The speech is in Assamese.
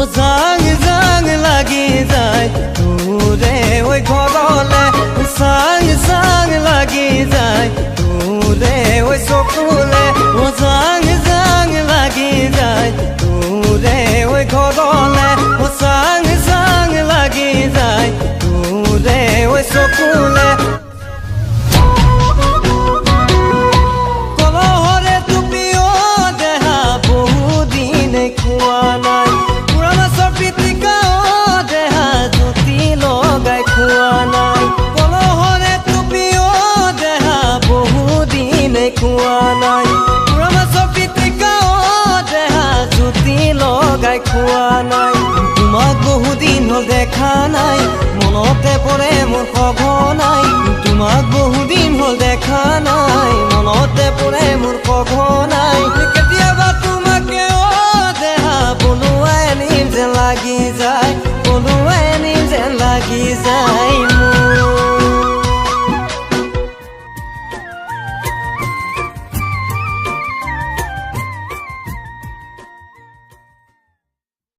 ও জাং জাং লাগি যায় তোরে ওই ঘরলে সাং সাং লাগি যায় তোরে ওই চকুলে ও জাং জাং লাগি যায় তোরে ওই ঘরলে ও সাং সাং লাগি যায় তোরে ওই চকুলে কলহরে টুপিও দেহা বহুদিন খোৱা নাই পুৰা মাছৰ পিটিকাও দেহা জুতি লগাই খোৱা নাই কলহৰে টুপিও দেহা বহুদিন খোৱা নাই পুৰা মাছৰ পিটিকাও দেহা জুতি লগাই খোৱা নাই তোমাক বহুদিন হ'ল দেখা নাই মনতে পৰে মোৰ সঘনাই তোমাক বহুদিন হ'ল দেখা নাই মনতে পৰে মোৰ সঘনাই কেতিয়াবা তোমাকে দেহা বনোৱাই নিম যেন লাগি যায় বনোৱাই নিম যেন লাগি যায়